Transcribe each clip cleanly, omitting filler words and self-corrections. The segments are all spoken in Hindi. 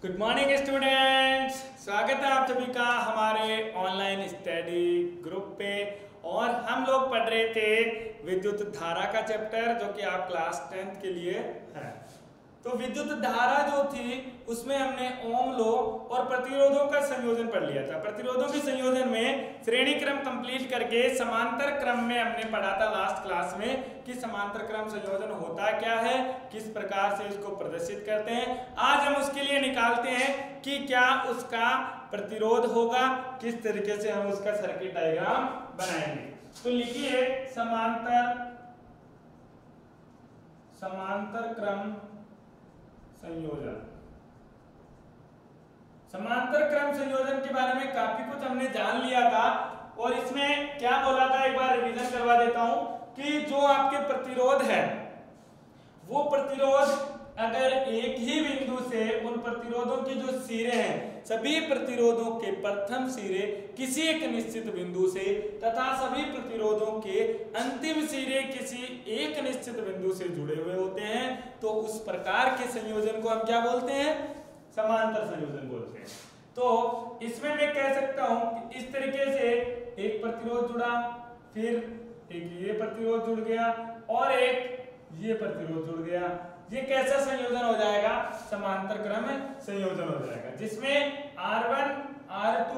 गुड मॉर्निंग स्टूडेंट्स, स्वागत है आप सभी का हमारे ऑनलाइन स्टडी ग्रुप पे। और हम लोग पढ़ रहे थे विद्युत धारा का चैप्टर जो कि आप क्लास 10th के लिए है। तो विद्युत धारा जो थी उसमें हमने ओम लो और प्रतिरोधों का संयोजन पढ़ लिया था। प्रतिरोधों के संयोजन में श्रेणी क्रम कंप्लीट करके समांतर क्रम में हमने पढ़ा था लास्ट क्लास में कि समांतर क्रम संयोजन होता क्या है, किस प्रकार से इसको प्रदर्शित करते हैं। आज हम उसके लिए निकालते हैं कि क्या उसका प्रतिरोध होगा, किस तरीके से हम उसका सर्किट डायग्राम बनाएंगे। तो लिखिए समांतर क्रम संयोजन। समांतर क्रम संयोजन के बारे में काफी कुछ हमने जान लिया था और इसमें क्या बोला था, एक बार रिवीजन करवा देता हूं कि जो आपके प्रतिरोध है वो प्रतिरोध अगर एक ही बिंदु से उन प्रतिरोधों की जो सिरे हैं, सभी प्रतिरोधों के प्रथम सिरे किसी एक निश्चित बिंदु से तथा सभी प्रतिरोधों के अंतिम सिरे किसी एक निश्चित बिंदु से जुड़े हुए होते हैं, तो उस प्रकार के संयोजन को हम क्या बोलते हैं, समांतर संयोजन बोलते हैं। तो इसमें मैं कह सकता हूं कि इस तरीके से एक प्रतिरोध जुड़ा, फिर एक ये प्रतिरोध जुड़ गया और एक ये प्रतिरोध जुड़ गया। ये कैसा संयोजन हो जाएगा, समांतर क्रम संयोजन हो जाएगा, जिसमें R1, R2,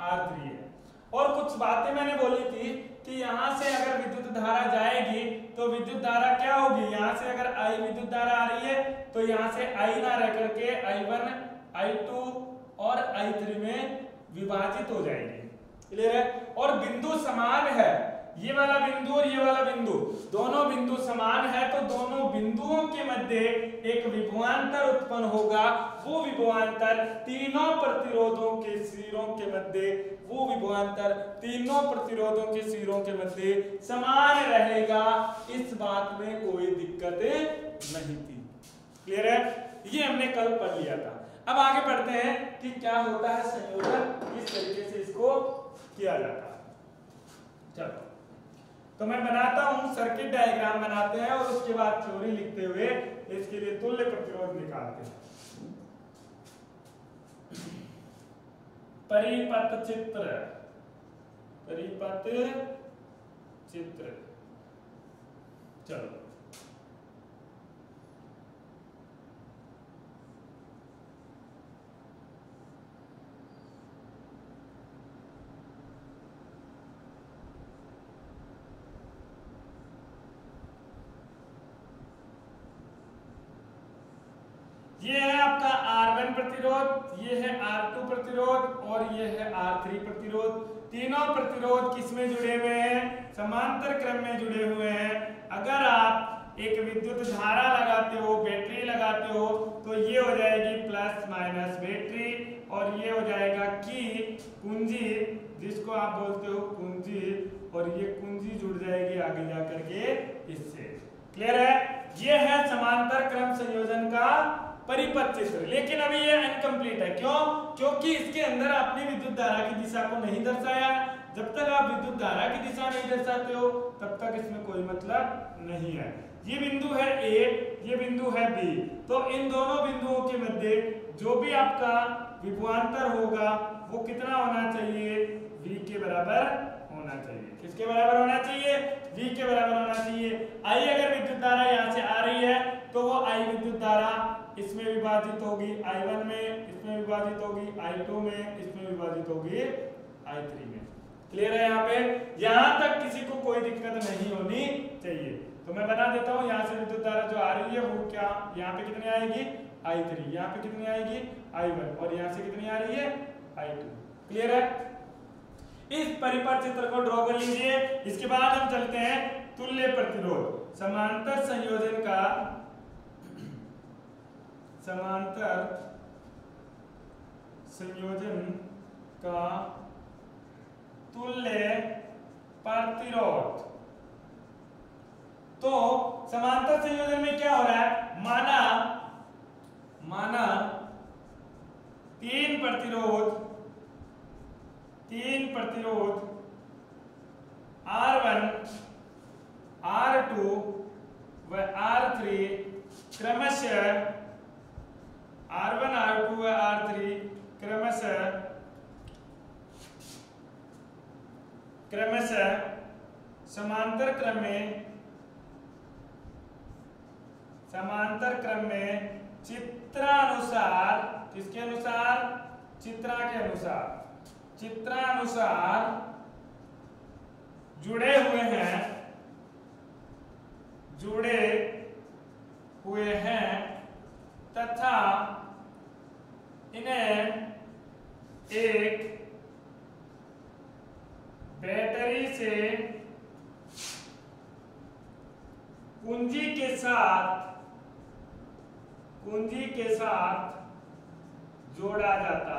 R3 है। और कुछ बातें मैंने बोली थी कि यहां से अगर विद्युत धारा जाएगी तो विद्युत धारा क्या होगी, यहां से अगर I विद्युत धारा आ रही है तो यहां से I ना रह करके I1, I2 और I3 में विभाजित हो जाएगी। क्लियर है। और बिंदु समान है, ये वाला बिंदु और ये वाला बिंदु, दोनों बिंदु समान है, तो दोनों बिंदुओं के मध्य एक विभवांतर उत्पन्न होगा। वो विभवांतर तीनों प्रतिरोधों के सिरों के मध्य, वो विभवांतर तीनों प्रतिरोधों के सिरों के मध्य समान रहेगा। इस बात में कोई दिक्कत नहीं थी। क्लियर है। ये हमने कल पढ़ लिया था। अब आगे बढ़ते हैं कि क्या होता है संयोजन, किस तरीके से इसको किया जाता है। चलो तो मैं बनाता हूं, सर्किट डायग्राम बनाते हैं और उसके बाद थ्योरी लिखते हुए इसके लिए तुल्य प्रतिरोध निकालते हैं। परिपथ चित्र। चलो ये है आपका R1 प्रतिरोध, ये है R2 प्रतिरोध और ये है R3 प्रतिरोध। तीनों प्रतिरोध किसमें जुड़े हुए हैं, समांतर क्रम में जुड़े हुए हैं। अगर आप एक विद्युत धारा लगाते हो, बैटरी लगाते हो, तो ये हो जाएगी प्लस माइनस बैटरी और ये हो जाएगा की कुंजी, जिसको आप बोलते हो कुंजी, और ये कुंजी जुड़ जाएगी आगे जाकर के इससे। क्लियर है। ये है समांतर क्रम संयोजन का परिपथ चित्र। लेकिन अभी ये इनकम्प्लीट है। क्यों? क्योंकि इसके अंदर आपने विद्युत धारा की दिशा को नहीं दर्शाया। जब तक आप विद्युत धारा की दिशा नहीं दर्शाते हो तब तक इसमें कोई मतलब नहीं है। ये बिंदु है A, ये बिंदु है B, तो इन दोनों बिंदुओं के मध्य जो भी आपका विभवांतर होगा वो कितना होना चाहिए, V के बराबर होना चाहिए। किसके बराबर होना चाहिए, V के बराबर होना चाहिए। I अगर विद्युत धारा यहाँ से आ रही है तो वो I विद्युत धारा इसमें विभाजित होगी I1 में, इसमें विभाजित होगी I2 में, इसमें विभाजित होगी I3 में। क्लियर है। यहाँ पे यहाँ तक किसी को कोई दिक्कत नहीं होनी चाहिए। तो मैं बता देता हूँ, यहाँ से विद्युत धारा जो आ रही है वो क्या, यहाँ पे कितनी आएगी I3, यहाँ पे कितनी आएगी I1 और यहाँ से कितनी आ रही है I2। क्लियर है। इस परिपथ चित्र को ड्रॉ कर लीजिए। इसके बाद हम चलते हैं तुल्य प्रतिरोध। समांतर संयोजन का तुल्य प्रतिरोध। तो समांतर संयोजन में क्या हो रहा है, माना तीन प्रतिरोध R1, R2 व R3 क्रमशः R1, R2 व R3 क्रमशः समांतर क्रम में चित्रानुसार, किसके अनुसार? चित्रानुसार जुड़े हुए हैं तथा इन्हें एक बैटरी से कुंजी के साथ जोड़ा जाता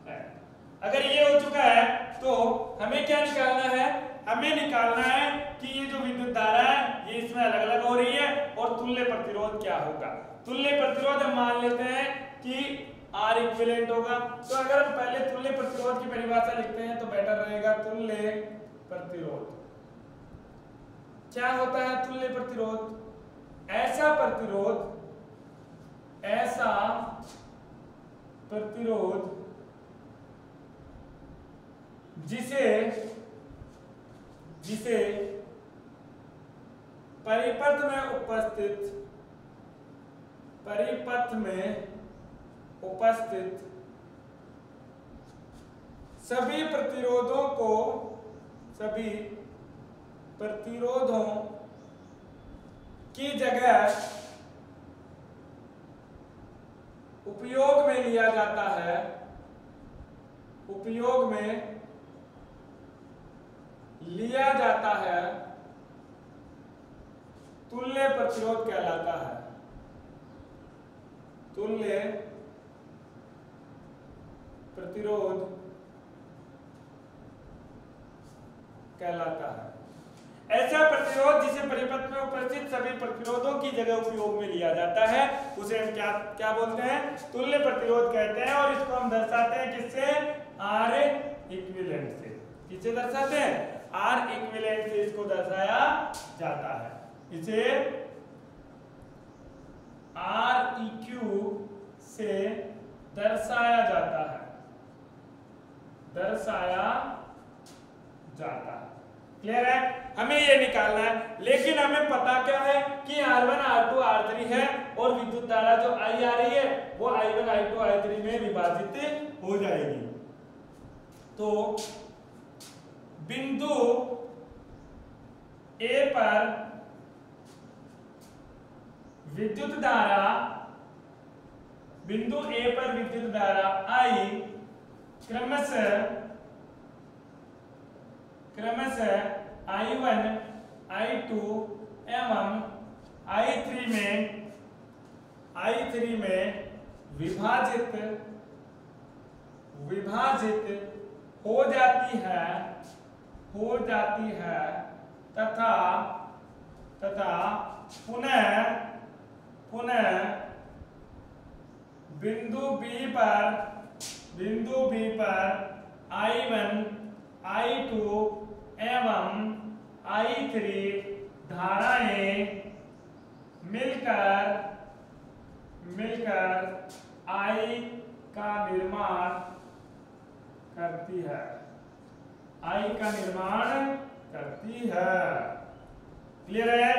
है। अगर ये हो चुका है तो हमें क्या निकालना है? हमें निकालना है कि ये जो विद्युत धारा है ये इसमें अलग अलग हो रही है और तुल्य प्रतिरोध क्या होगा। तुल्य प्रतिरोध हम मान लेते हैं कि R इक्विवेलेंट होगा। तो अगर हम पहले तुल्य प्रतिरोध की परिभाषा लिखते हैं तो बेटर रहेगा। तुल्य प्रतिरोध क्या होता है? तुल्य प्रतिरोध ऐसा प्रतिरोध जिसे परिपथ में उपस्थित सभी प्रतिरोधों की जगह उपयोग में लिया जाता है तुल्य प्रतिरोध कहलाता है। तुल्य प्रतिरोध कहलाता है ऐसा प्रतिरोध जिसे परिपथ में उपस्थित सभी प्रतिरोधों की जगह उपयोग में लिया जाता है, उसे हम क्या बोलते हैं? तुल्य प्रतिरोध कहते हैं। और इसको हम दर्शाते हैं किससे? R इक्विवेलेंट से। किससे दर्शाते हैं? R इक्विवेलेंट से इसको दर्शाया जाता है। इसे Req से दर्शाया जाता है। क्लियर है? हमें ये निकालना है, लेकिन हमें पता क्या है कि R1 R2 R3 है और विद्युत धारा जो I आ रही है वो I1 I2 I3 में विभाजित हो जाएगी। तो बिंदु A पर विद्युत धारा I क्रमशः I1 I2 एवं I3 में विभाजित हो जाती है तथा पुनः बिंदु B पर I1 I2 एवं I3 धाराएं मिलकर I का निर्माण करती है। क्लियर है?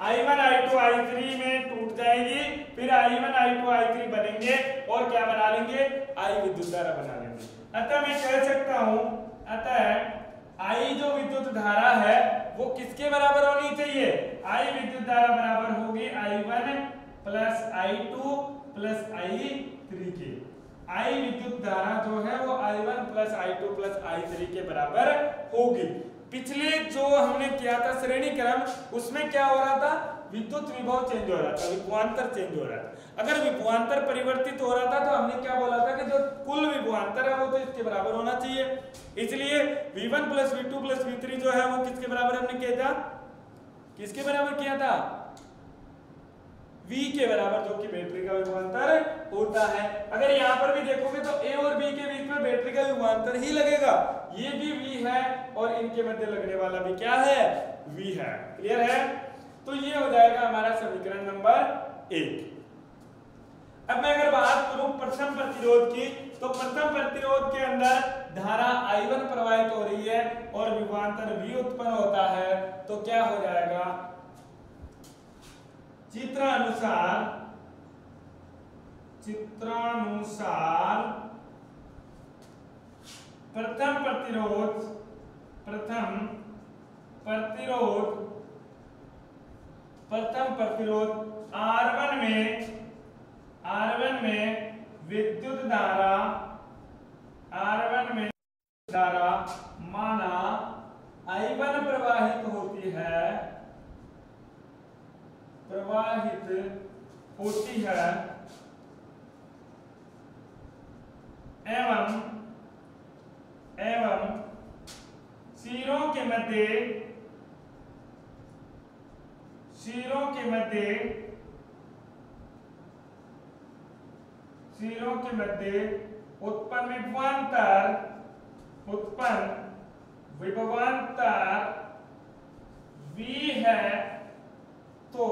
I1 I2 I3 में टूट जाएगी, फिर I1 I2 I3 बनेंगे और क्या बना लेंगे? I विद्युत धारा बना लेंगे। अतः मैं कह सकता हूं, I जो विद्युत धारा है वो किसके बराबर होनी चाहिए? I विद्युत धारा बराबर होगी I1 plus I2 plus I3 के। I विद्युत धारा जो है वो I1 plus I2 plus I3 के बराबर होगी। पिछले जो हमने किया था श्रेणी क्रम, उसमें क्या हो रहा था? विद्युत विभव चेंज हो रहा था, विभवांतर चेंज हो रहा था। अगर विभवांतर परिवर्तित हो रहा था तो हमने क्या बोला था कि जो कुल विभवांतर है वो तो इसके बराबर होना चाहिए। इसलिए V1 plus V2 plus V3 जो है वो किसके बराबर हमने किया था? किसके बराबर किया था? V के बराबर, जो कि बैटरी का विभवांतर होता है। अगर यहाँ पर भी देखोगे तो A और B के बीच में बैटरी का विभवांतर ही लगेगा। ये भी V है और इनके मध्य लगने वाला भी क्या है? V है। क्लियर है? तो ये हो जाएगा हमारा समीकरण नंबर 1। अब मैं अगर बात करूं प्रथम प्रतिरोध की, तो प्रथम प्रतिरोध के अंदर धारा I1 प्रवाहित हो रही है और विभवांतर V उत्पन्न होता है। तो क्या हो जाएगा, चित्रानुसार प्रथम प्रतिरोध R1 में विद्युत धारा माना I1 प्रवाहित होती है एवं सिरों के मध्य उत्पन्न विभवांतर V है। तो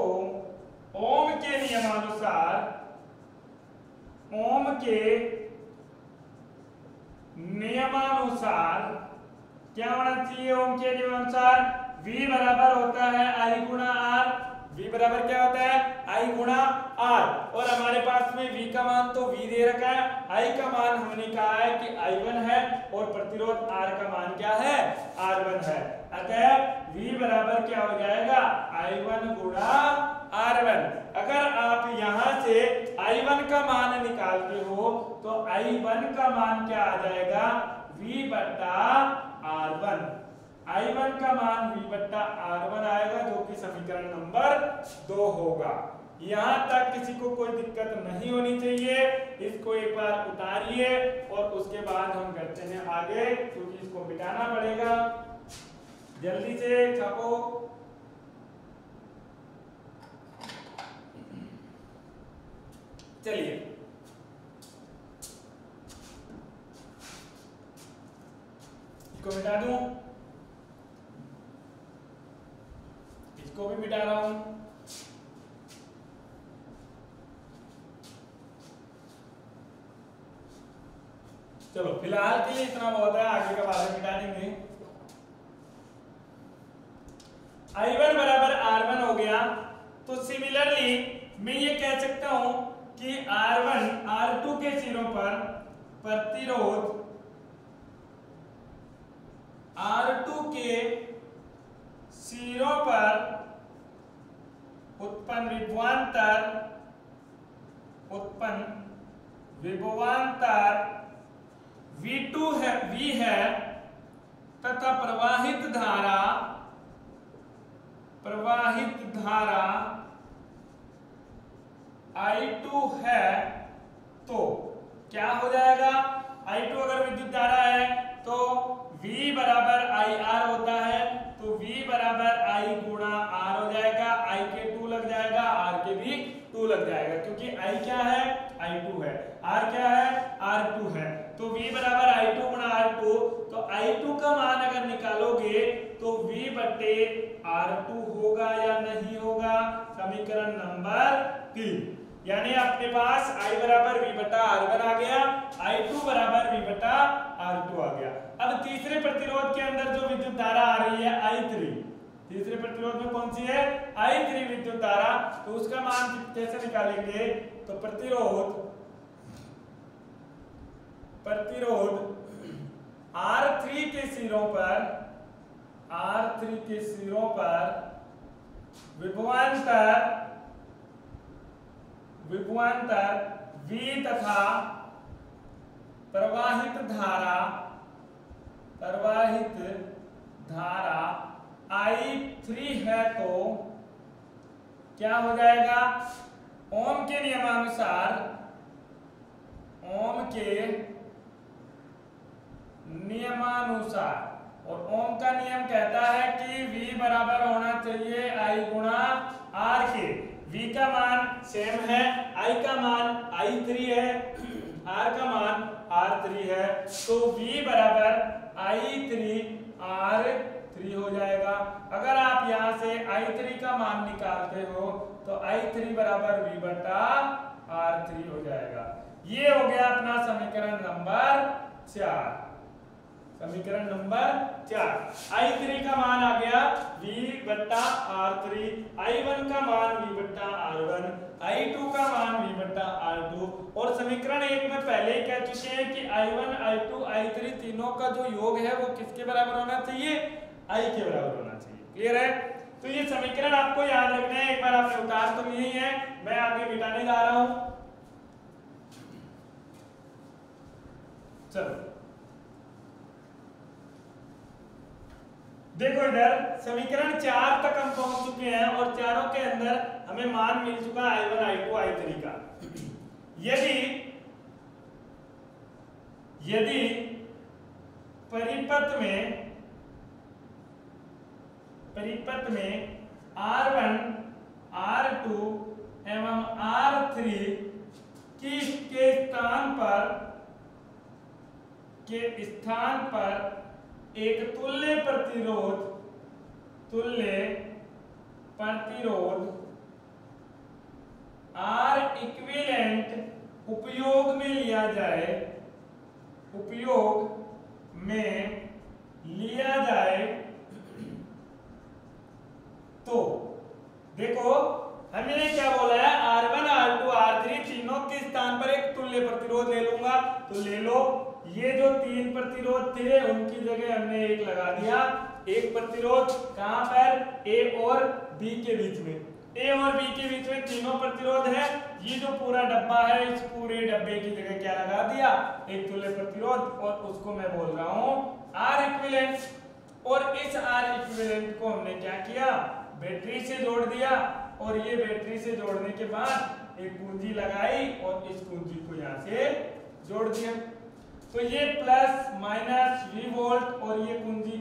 ओम के नियमानुसार क्या होना चाहिए, ओम के नियमानुसार V बराबर होता है I गुणा R। V बराबर क्या होता है, I गुणा R। और हमारे पास में V का मान तो V दे रखा है, I का मान हमने कहा है कि I1 है और प्रतिरोध R का मान क्या है, R1 है। अतः V बराबर क्या हो जाएगा, I1 गुणा R1। अगर आप यहां से I1 का मान निकालते हो तो I1 का मान क्या आ जाएगा, V बटा R1। I1 का मान V बटा R1 आएगा, जो कि समीकरण नंबर 2 होगा। यहां तक किसी को कोई दिक्कत नहीं होनी चाहिए। इसको एक बार उतारिए और उसके बाद हम करते हैं आगे, क्योंकि इसको मिटाना पड़ेगा। जल्दी से छापो। चलिए इसको मिटा दूं, इसको भी मिटा रहा हूं। चलो फिलहाल के लिए इतना बहुत है, आगे का बाद में मिटा देंगे। I1 बराबर R1 हो गया। तो सिमिलरली मैं ये कह सकता हूं कि R1 R2 के सिरों पर प्रतिरोध R2 के सिरों पर उत्पन्न विभवांतर V2 है, V है, तथा प्रवाहित धारा I2 है। तो क्या हो जाएगा, I2 अगर विद्युत धारा है तो V बराबर IR होता है। तो V बराबर I गुणा R हो जाएगा। I के 2 लग जाएगा, R के भी 2 लग जाएगा, क्योंकि I क्या है, I2 है, R क्या है, R2 है। तो V बराबर I2 गुणा R2। तो I2 का मान अगर निकालोगे तो V बटे R2 होगा या नहीं होगा, समीकरण नंबर 3। यानी अपने पास I बराबर V बटा R1 आ गया, I2 बराबर V बटा R2 आ गया। अब तीसरे प्रतिरोध के अंदर जो विद्युत धारा आ रही है I3, तीसरे प्रतिरोध में कौन सी है, I3 विद्युत धारा। तो उसका मान कैसे निकालेंगे, तो प्रतिरोध R3 के सिरों पर विभवांतर V तथा प्रवाहित धारा I3 है। तो क्या हो जाएगा, ओम के नियमानुसार और ओम का नियम कहता है कि V बराबर होना चाहिए I गुणा R के। V का मान सेम है, I का मान I3 है, R का मान R3 है। तो V बराबर I3 R3 3 हो जाएगा। अगर आप यहाँ से I3 का मान निकालते हो तो I3 बराबर V बटा R3 हो जाएगा। ये हो गया अपना समीकरण नंबर 4। समीकरण नंबर 4, I3 का मान आ गया V बट्टा R3, I1 का मान V बट्टा R1, I2 का मान V बट्टा R2। और समीकरण 1 में पहले ही कह चुके हैं कि I1, I2, I3 तीनों का जो योग है वो किसके बराबर होना चाहिए? I के बराबर होना चाहिए। क्लियर है? तो ये समीकरण आपको याद रखना है। एक बार आपने उतार तो लिए ही है, मैं आगे मिटाने जा रहा हूं। चलो देखो इधर समीकरण 4 तक हम पहुंच चुके हैं और चारों के अंदर हमें मान मिल चुका है I1, I2, I3 का। यदि परिपथ में R1, R2 एवं R3 के स्थान पर एक तुल्य प्रतिरोध R इक्विवेलेंट उपयोग में लिया जाए तो देखो हमने क्या बोला है, R1, R2, R3 तीनों के स्थान पर एक तुल्य प्रतिरोध ले लूंगा। तो ले लो, ये जो 3 प्रतिरोध थे उनकी जगह हमने एक लगा दिया। एक प्रतिरोध कहां पर? A और B के बीच में। A और B के बीच में तीनों प्रतिरोध है। ये जो पूरा डब्बा है, इस पूरे डब्बे की जगह क्या लगा दिया? एक तुल्य प्रतिरोध, और उसको मैं बोल रहा हूं R इक्विवेलेंट। और इस R इक्विवेलेंट को हमने क्या किया? बैटरी से जोड़ दिया। और ये बैटरी से जोड़ने के बाद एक कुंजी लगाई और इस कुंजी को यहाँ से जोड़ दिया। तो ये प्लस माइनस V वोल्ट और ये कुंजी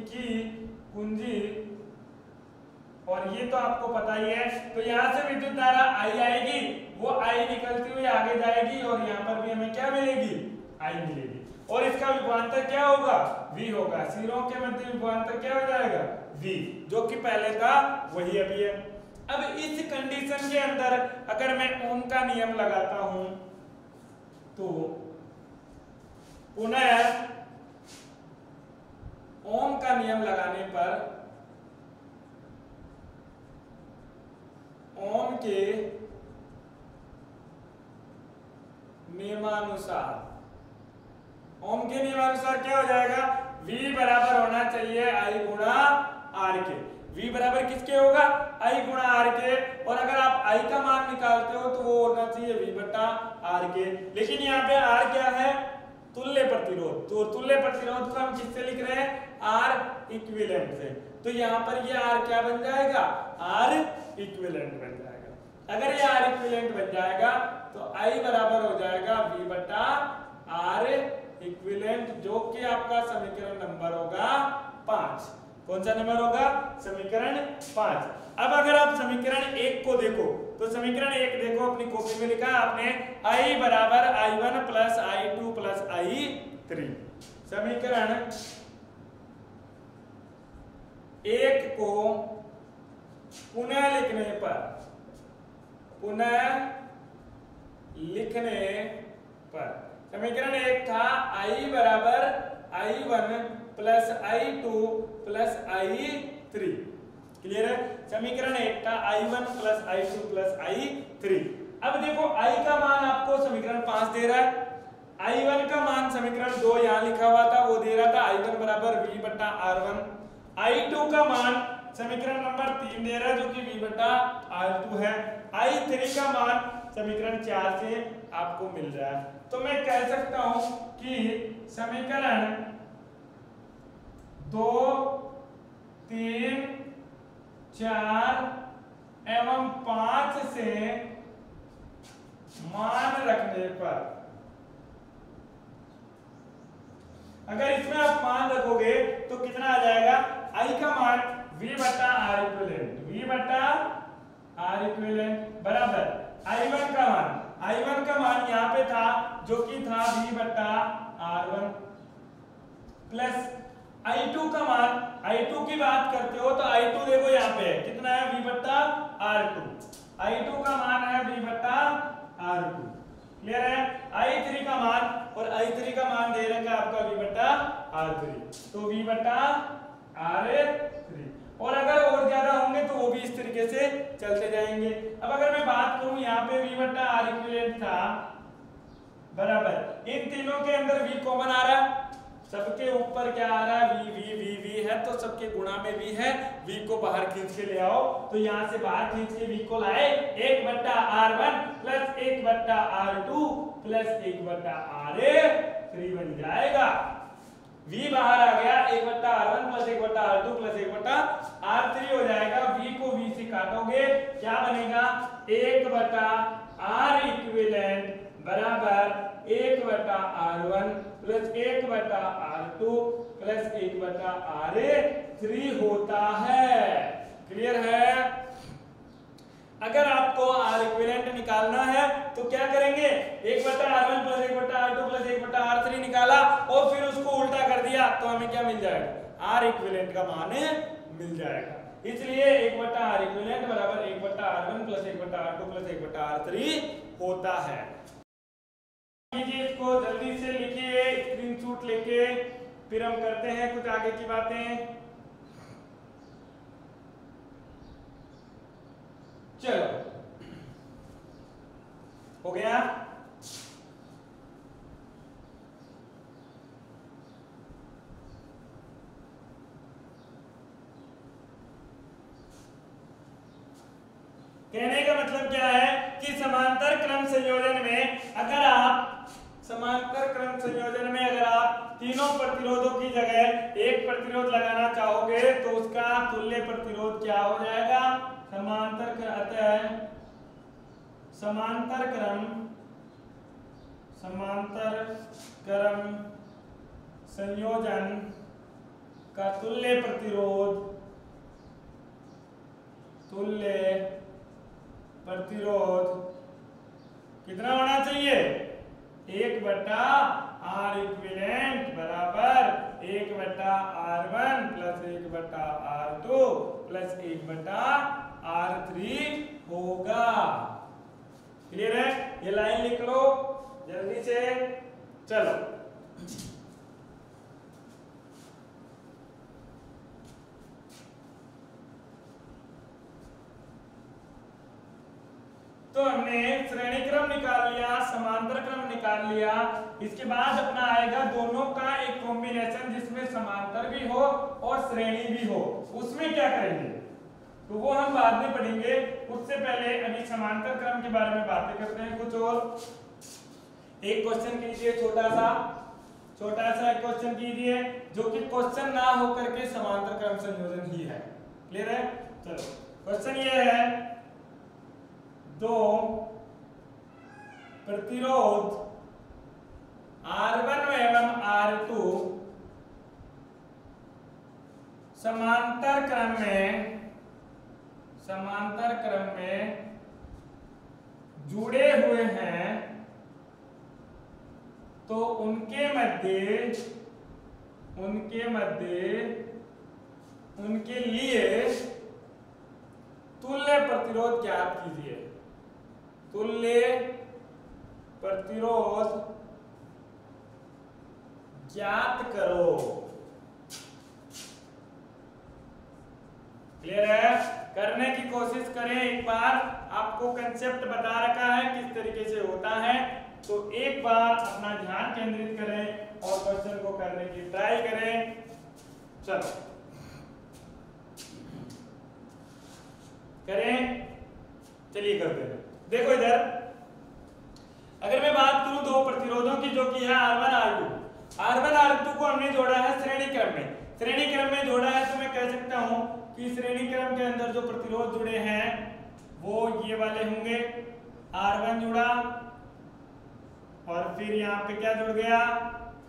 और ये तो आपको पता ही है। तो यहाँ से विद्युत धारा I आएगी, वो I निकलती हुई आगे जाएगी और यहाँ पर भी हमें क्या मिलेगी? I मिलेगी। और इसका विभवांतर क्या होगा? V होगा। सिरों के मध्य विभवांतर क्या हो जाएगा? V, जो कि पहले था वही अभी है। अब इस कंडीशन के अंदर अगर मैं ओम का नियम लगाता हूं तो पुनः ओम का नियम लगाने पर ओम के नियमानुसार क्या हो जाएगा? V बराबर होना चाहिए I गुणा R के। V बराबर किसके होगा? I गुणा R के। और अगर आप I का मान निकालते हो तो वो होना चाहिए V बटा R के। लेकिन यहाँ पे R क्या है? तुल्य प्रतिरोध। तो तुल्य प्रतिरोध को हम किससे लिख रहे हैं? R इक्विवेलेंट से। तो यहाँ पर ये R क्या बन जाएगा? R इक्विवेलेंट बन जाएगा। अगर ये R इक्विवेलेंट बन जाएगा तो I बराबर हो जाएगा V बटा R इक्विवेलेंट, जो कि आपका समीकरण नंबर होगा 5। कौन सा नंबर होगा? समीकरण 5। अब अगर आप समीकरण 1 को देखो तो समीकरण 1 देखो, अपनी कॉपी में लिखा है आपने I बराबर I1 plus I2 plus I3। समीकरण 1 को पुनः लिखने पर समीकरण 1 था I बराबर I1 plus I2 plus I3। Clear है? समीकरण 1 था I1 plus I2 plus I3। अब देखो I का मान आपको समीकरण 5 दे रहा है। I1 का मान समीकरण 2 यहाँ लिखा हुआ था, वो दे रहा था I1 बराबर V बटा R1। I2 का मान समीकरण नंबर 3 दे रहा है, जो कि V बटा R2 है। I3 का मान समीकरण 4 से आपको मिल रहा है। तो मैं कह सकता हूं कि समीकरण 2, 3, 4 एवं 5 से मान रखने पर, अगर इसमें आप मान रखोगे तो कितना आ जाएगा? I का मान V बटा R इक्विवेलेंट बराबर I1 का मान यहाँ पे था, जो कि था V बटा R1 प्लस I2 का मान, I2 की बात करते हो तो I2 देखो यहाँ पे है कितना है V बट्टा R2, I2 का मान है V बट्टा R2, क्लियर है। I3 का मान, और I3 का मान दे रखा है आपका V बट्टा R3, तो V बट्टा R3, और अगर और ज्यादा होंगे तो वो भी इस तरीके से चलते जाएंगे। अब अगर मैं बात करूं यहाँ पे V बट्टा R इक्विवेलेंट था बराबर, इन तीनों के अंदर V कॉमन आ रहा है, सबके ऊपर क्या आ रहा है V V V V है, तो सबके गुणा में V है, V को बाहर खींच के ले आओ, तो यहाँ से बाहर खींच के V को लाए 1 बट्टा R1 प्लस 1 बट्टा R2 प्लस 1 बट्टा R3 बन जाएगा। V बाहर आ गया, 1 बट्टा R1 प्लस 1 बट्टा R2 प्लस 1 बट्टा R3 हो जाएगा। V को V से काटोगे क्या बनेगा, 1 बट्टा R इक्विवेलेंट बराबर 1 बट्टा R1 प्लस 1 बट्टा R2 प्लस 1 बट्टा R3 होता है। क्लियर है। अगर आपको R इक्विवेलेंट निकालना है तो क्या करेंगे, 1 बट्टा R1 प्लस 1 बट्टा R2 प्लस 1 बट्टा R3 निकाला और फिर उसको उल्टा कर दिया तो हमें क्या मिल जाएगा, R इक्विवेलेंट का मान मिल जाएगा। इसलिए 1 बट्टा R इक्विवेलेंट बराबर 1 बट्टा R1 प्लस 1 बट्टा R2 प्लस 1 बट्टा R3 होता है। इसको जल्दी से लिखिए स्क्रीनशॉट लेके, फिर हम करते हैं कुछ आगे की बातें। चलो हो गया। कहने का मतलब क्या है कि समांतर क्रम संयोजन में अगर आप तीनों प्रतिरोधों की जगह एक प्रतिरोध लगाना चाहोगे तो उसका तुल्य प्रतिरोध क्या हो जाएगा, समांतर क्रम संयोजन का तुल्य प्रतिरोध कितना होना चाहिए, 1 बट्टा R इक्विवेलेंट बराबर 1 बट्टा R1 प्लस 1 बट्टा R2 प्लस 1 बट्टा R3 होगा। क्लियर है। ये लाइन लिख लो जल्दी से। चलो तो हमने श्रेणी क्रम निकाल लिया, समांतर क्रम निकाल लिया। इसके बाद अपना आएगा दोनों का एक कॉम्बिनेशन जिसमें समांतर भी हो और श्रेणी भी हो, उसमें क्या करेंगे तो वो हम बाद में पढ़ेंगे। उससे पहले अभी समांतर क्रम के बारे में बातें करते हैं कुछ और। एक क्वेश्चन कीजिए, छोटा सा एक क्वेश्चन कीजिए जो कि क्वेश्चन ना होकर के समांतर क्रम संयोजन ही है। क्लियर है। चलो क्वेश्चन ये है, दो प्रतिरोध R1 एवं R2 समांतर क्रम में जुड़े हुए हैं तो उनके लिए तुल्य प्रतिरोध ज्ञात कीजिए। तुल्य प्रतिरोध ज्ञात करो। क्लियर है। करने की कोशिश करें। एक बार आपको कंसेप्ट बता रखा है किस तरीके से होता है, तो एक बार अपना ध्यान केंद्रित करें और क्वेश्चन को करने की ट्राई करें। चलो करें, चलिए करते हैं। देखो इधर अगर मैं बात करूं दो प्रतिरोधों की जो कि है R1 R2 को हमने जोड़ा है श्रेणी क्रम में जोड़ा है, तो मैं कह सकता हूं कि श्रेणी क्रम के अंदर जो प्रतिरोध जुड़े हैं वो ये वाले होंगे। R1 जुड़ा और फिर यहाँ पे क्या जुड़ गया,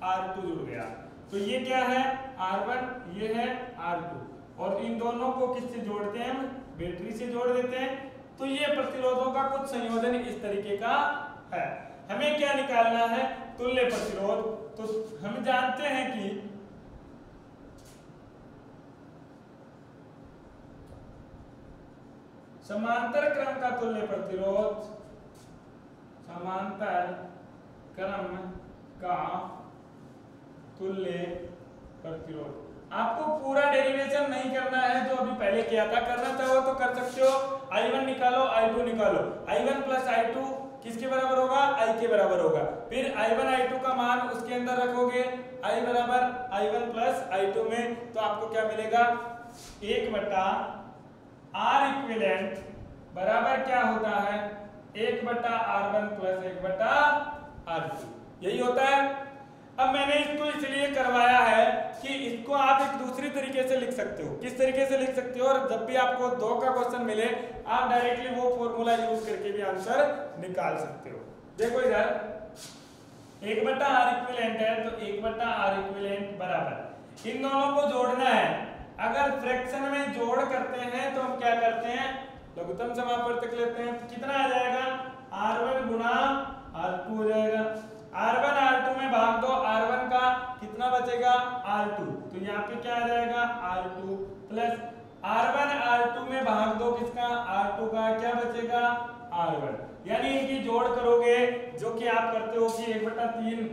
R2 जुड़ गया। तो ये क्या है, R1, ये है R2, और इन दोनों को किससे जोड़ते हैं, हम बैटरी से जोड़ देते हैं। तो ये प्रतिरोधों का कुछ संयोजन इस तरीके का है। हमें क्या निकालना है, तुल्य प्रतिरोध। तो हम जानते हैं कि समांतर क्रम का तुल्य प्रतिरोध, समांतर क्रम का तुल्य प्रतिरोध। आपको पूरा डेरिवेशन नहीं करना है जो अभी पहले किया था, करना चाहो तो कर सकते हो। I1 निकालो, I2 निकालो, I1 प्लस I2 किसके बराबर होगा? I के बराबर होगा। फिर I1 I2 का मान उसके अंदर रखोगे, I बराबर I1 प्लस I2 में, तो आपको क्या मिलेगा? 1 बटा R इक्विवेलेंट बराबर क्या होता है? 1 बटा R1 प्लस 1 बटा R2, यही होता है। अब मैंने इसको इसलिए करवाया है कि इसको आप एक दूसरी तरीके से लिख सकते हो। किस तरीके से लिख सकते हो? और जब भी आपको 2 का क्वेश्चन मिले आप डायरेक्टली वो फॉर्मूला यूज करके भी आंसर निकाल सकते हो। देखो इधर 1 बटा आर इक्विवेलेंट है, तो 1 बटा आर इक्विवेलेंट बराबर, इन दोनों को जोड़ना है। अगर फ्रैक्शन में जोड़ करते हैं तो हम क्या करते हैं? लघुत्तम समापवर्तक लेते हैं। तो कितना आ जाएगा? R1 गुणा R2 हो जाएगा। R1 R2 में भाग दो, R1 का कितना बचेगा? R2, तो यहाँ पे क्या आ जाएगा? R2 प्लस R1 R2 में भाग दो किसका? R2 का, क्या बचेगा? R1। यानी इनकी जोड़ करोगे जो कि आप करते हो कि 1/3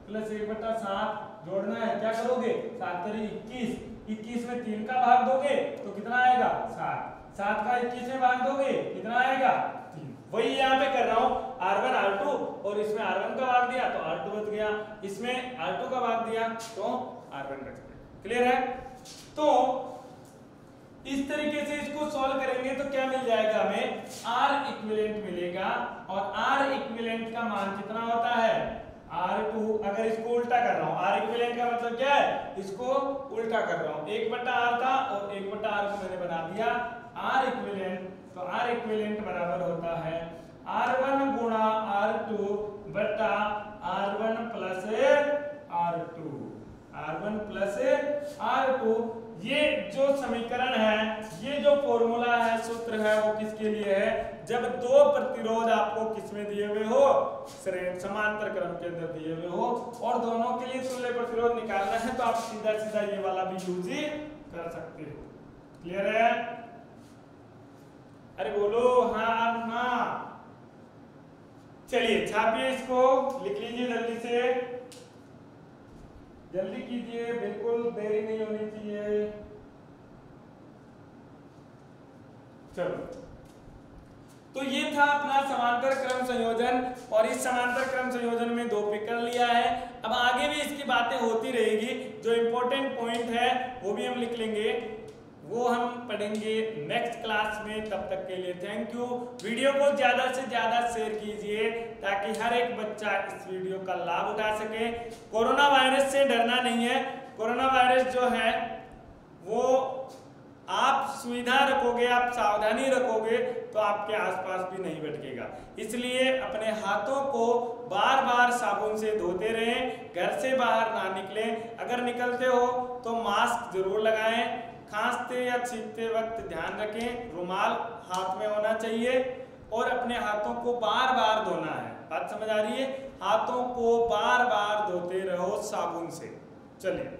प्लस 1/7 जोड़ना है। क्या करोगे? 7 3 21, 21 में 3 का भाग दोगे तो कितना आएगा? 7, 7 का 21 में भाग दोगे कितना आएगा? 3। वही यहाँ पे कर रहा हूँ, R1 R2 और इसमें R1 का भाग दिया तो R2 बच गया, इसमें R2 का भाग दिया तो R1 बच गया। क्लियर है? तो इस तरीके से इसको सॉल्व करेंगे तो क्या मिल जाएगा हमें? R इक्विवेलेंट मिलेगा। और R इक्विवेलेंट का मान कितना होता है? R2। अगर इसको उल्टा कर रहा हूँ, R इक्विवेलेंट का मतलब क्या है? इसको उल्टा कर रहा हूँ, 1 बटा R था और 1 बटा R को मैंने बना दिया R इक्विवेलेंट। तो R इक्विवेलेंट बराबर होता है R1 गुणा R2 बटा R1 plus R2, R1 plus R2। ये जो समीकरण है, ये जो फॉर्मूला है, सूत्र है, वो किसके लिए है? जब 2 प्रतिरोध आपको किसमें दिए हुए हो? समांतर क्रम के अंदर दिए हुए हो और दोनों के लिए तुल्य प्रतिरोध निकालना है, तो आप सीधा सीधा ये वाला भी यूज ही कर सकते हो। क्लियर है? अरे बोलो हाँ हाँ। चलिए छापिए, इसको लिख लीजिए जल्दी से, जल्दी कीजिए, बिल्कुल देरी नहीं होनी चाहिए। चलो, तो ये था अपना समांतर क्रम संयोजन, और इस समांतर क्रम संयोजन में 2 पिक कर लिया है। अब आगे भी इसकी बातें होती रहेगी, जो इंपॉर्टेंट पॉइंट है वो भी हम लिख लेंगे, वो हम पढ़ेंगे नेक्स्ट क्लास में। तब तक के लिए थैंक यू। वीडियो को ज्यादा से ज्यादा शेयर कीजिए ताकि हर एक बच्चा इस वीडियो का लाभ उठा सके। कोरोना वायरस से डरना नहीं है। कोरोना वायरस जो है वो आप सुविधा रखोगे, आप सावधानी रखोगे तो आपके आसपास भी नहीं भटकेगा। इसलिए अपने हाथों को बार बार साबुन से धोते रहें, घर से बाहर ना निकलें, अगर निकलते हो तो मास्क जरूर लगाएं, खांसते या छींकते वक्त ध्यान रखें, रुमाल हाथ में होना चाहिए और अपने हाथों को बार बार धोना है। बात समझ आ रही है? हाथों को बार बार धोते रहो साबुन से। चलिए।